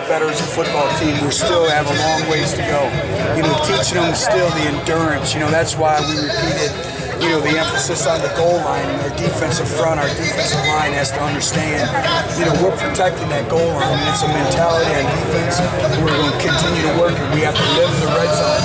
got better as a football team. We still have a long ways to go. Teaching them still the endurance. That's why we repeated, the emphasis on the goal line and our defensive front, our defensive line has to understand, we're protecting that goal line, and it's a mentality on defense. We're going to continue to work, and we have to live in the red zone.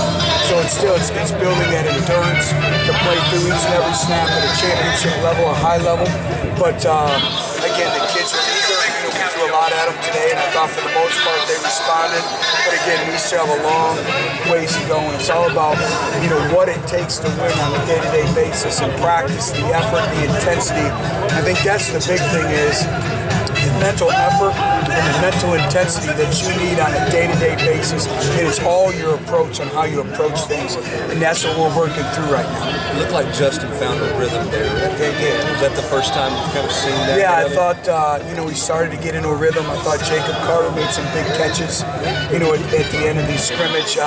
So it's building that endurance to play through each and every snap at a championship level, a high level. But again, the kids are eager. We threw a lot at them today, and I thought for the most part they responded. But again, we still have a long ways to go, and it's all about what it takes to win on a day-to-day basis and practice, the effort, the intensity. I think that's the big thing is the mental effort and the mental intensity that you need on a day-to-day basis. And it's all your approach on how you approach things, and that's what we're working through right now. It looked like Justin found a rhythm there. They did. Was that the first time you've kind of seen that? Yeah, I thought, we started to get into a rhythm. I thought Jacob Carter made some big catches, at the end of the scrimmage.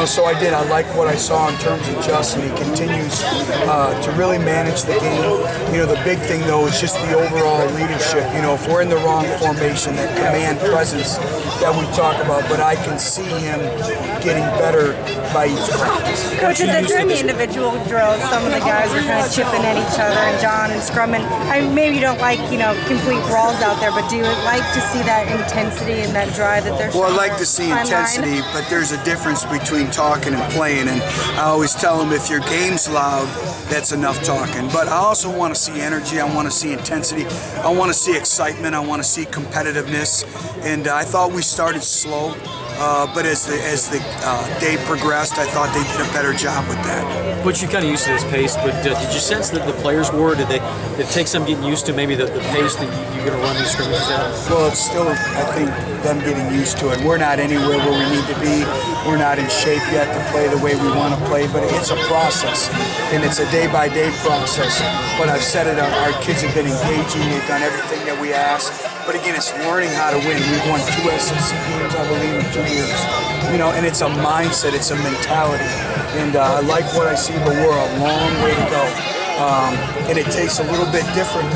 So I did. I like what I saw in terms of Justin. He continues to really manage the game. The big thing, though, is just the overall leadership. If we're in the wrong formation, that command presence that we talk about, but I can see him getting better by each practice. Coach, during the individual drills, some of the guys are kind of chipping at each other, and John and scrumming. Maybe you don't like, complete brawls out there, but do you like to see that intensity and that drive that they're showing? Well, I like to see intensity, but there's a difference between talking and playing, and I always tell them if your game's loud, that's enough talking. But I also want to see energy, I want to see intensity, I want to see excitement, I want to see competitiveness, and I thought we started slow. But as the day progressed, I thought they did a better job with that. But you kind of used to this pace, but did you sense that the players were? Did it take some getting used to maybe the pace that you're going to run these scrimmages at? Well, it's still, I think, them getting used to it. We're not anywhere where we need to be. We're not in shape yet to play the way we want to play, but it's a process, and it's a day-by-day process. But I've said it, our kids have been engaging. They've done everything that we asked. But again, it's learning how to win. We've won 2 SEC games, I believe, in 2 years. And it's a mindset, it's a mentality. And I like what I see, but we're a long way to go. And it takes a little bit different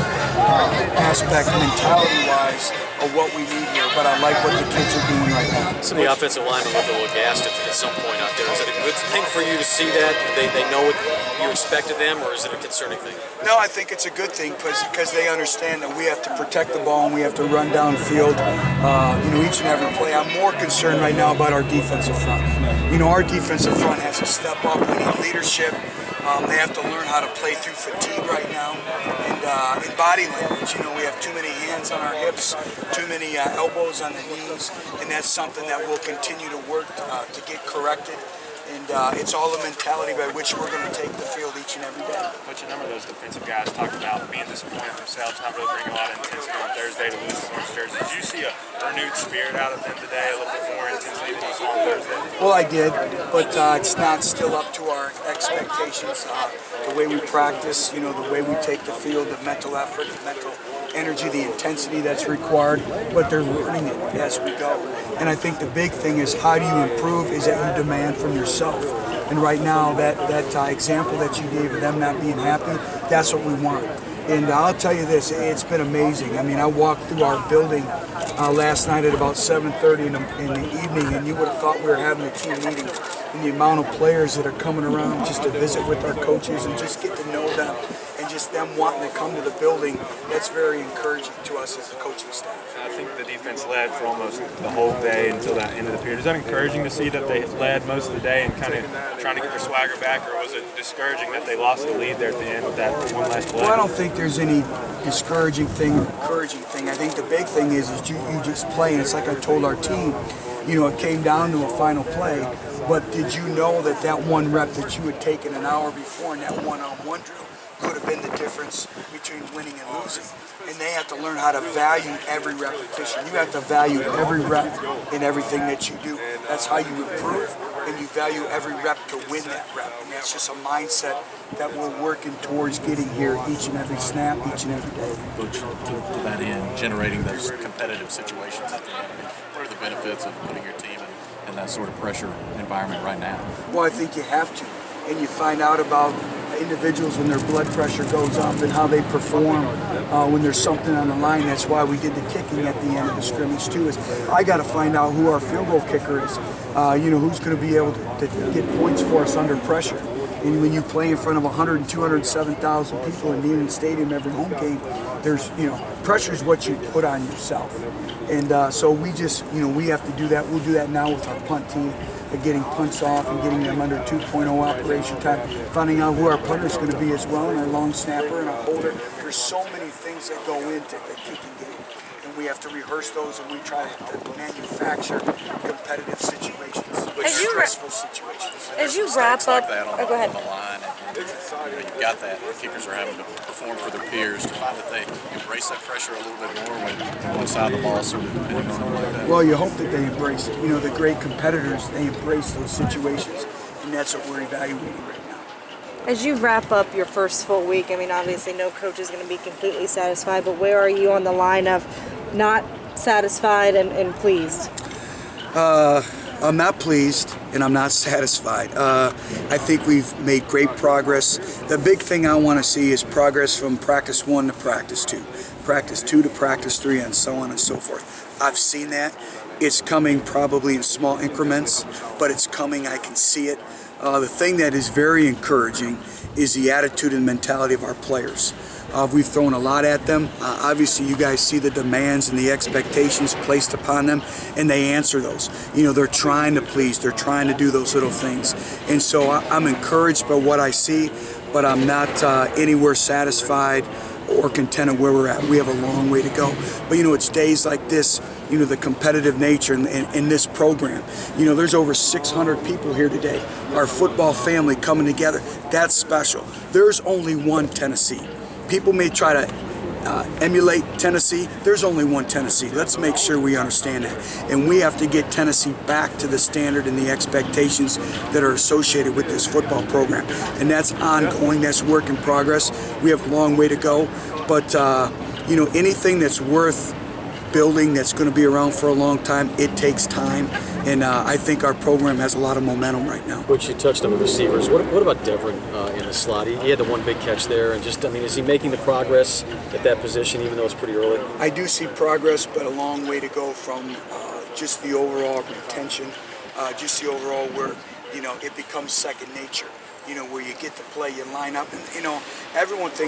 aspect, mentality-wise, of what we need here. But I like what the kids are doing right now. Some of the offensive linemen look a little gassed at some point out there. Is it a good thing for you to see that? They know what you expected them, or is it a concerning thing? No, I think it's a good thing because they understand that we have to protect the ball and we have to run downfield, each and every play. I'm more concerned right now about our defensive front. Our defensive front has to step up. We need leadership. They have to learn how to play through fatigue right now. And in body language, we have too many hands on our hips, too many elbows on the knees, and that's something that we'll continue to work to get corrected. And it's all the mentality by which we're going to take the field each and every day. But a number of those defensive guys talked about being disappointed themselves, not really bringing a lot of intensity on Thursday to lose to orange jersey. Did you see a renewed spirit out of them today, a little bit more intensity than you saw on Thursday? Well, I did, but it's not still up to our expectations. The way we practice, the way we take the field, the mental effort, the mental energy, the intensity that's required, but they're learning it as we go. And I think the big thing is how do you improve is that you demand from yourself. And right now, that example that you gave of them not being happy, that's what we want. And I'll tell you this, it's been amazing. I walked through our building last night at about 7:30 in the evening, and you would have thought we were having a team meeting. And the amount of players that are coming around just to visit with our coaches and just get to know them, and just them wanting to come to the building, that's very encouraging to us as a coaching staff. I think the defense led for almost the whole day until that end of the period. Is that encouraging to see that they led most of the day and kind of trying to get their swagger back, or was it discouraging that they lost the lead there at the end with that one last play? Well, I don't think there's any discouraging thing or encouraging thing. I think the big thing is you just play, and it's like I told our team, it came down to a final play, but did you know that one rep that you had taken an hour before in that one-on-one drill could have been the difference between winning and losing? And they have to learn how to value every repetition. You have to value every rep in everything that you do. That's how you improve, and you value every rep to win that rep. And that's just a mindset that we're working towards getting here each and every snap, each and every day. Butch, to that end, generating those competitive situations at the end. What are the benefits of putting your team in that sort of pressure environment right now? Well, I think you have to. And you find out about, individuals when their blood pressure goes up and how they perform when there's something on the line. That's why we did the kicking at the end of the scrimmage too. Is I got to find out who our field goal kicker is. Who's going to be able to get points for us under pressure. And when you play in front of 100 and 207,000 people in Neyland Stadium every home game, there's pressure is what you put on yourself. And so we just we have to do that. We'll do that now with our punt team. Getting punts off and getting them under 2.0 operation time, finding out who our punter is going to be as well, and our long snapper and our holder. There's so many things that go into the kicking game, and we have to rehearse those, and we try to manufacture competitive situations, stressful situations. As you wrap up, like that go ahead. on the line, and you've got that. The kickers are having to perform for their peers to find that they embrace that pressure a little bit more when one side of the ball sort of depending on them like that. Well, you hope that they embrace it. The great competitors, they embrace those situations, and that's what we're evaluating right now. As you wrap up your first full week, I mean, obviously no coach is going to be completely satisfied, but where are you on the line of not satisfied and pleased? I'm not pleased and I'm not satisfied. I think we've made great progress. The big thing I want to see is progress from practice 1 to practice 2, practice 2 to practice 3, and so on and so forth. I've seen that. It's coming probably in small increments, but it's coming. I can see it. The thing that is very encouraging is the attitude and mentality of our players. We've thrown a lot at them. Obviously, you guys see the demands and the expectations placed upon them, and they answer those. They're trying to please. They're trying to do those little things. And so I'm encouraged by what I see, but I'm not anywhere satisfied or contented where we're at. We have a long way to go. But it's days like this, the competitive nature in this program. There's over 600 people here today. Our football family coming together. That's special. There's only one Tennessee. People may try to emulate Tennessee. There's only one Tennessee. Let's make sure we understand that. And we have to get Tennessee back to the standard and the expectations that are associated with this football program. And that's ongoing. That's work in progress. We have a long way to go. But, anything that's worth building, that's going to be around for a long time, it takes time. And I think our program has a lot of momentum right now. Butch, you touched on the receivers. What about Devrin in the slot? He had the one big catch there, and is he making the progress at that position, even though it's pretty early? I do see progress, but a long way to go from just the overall retention, just the overall where, it becomes second nature, where you get to play, you line up, and, everyone thinks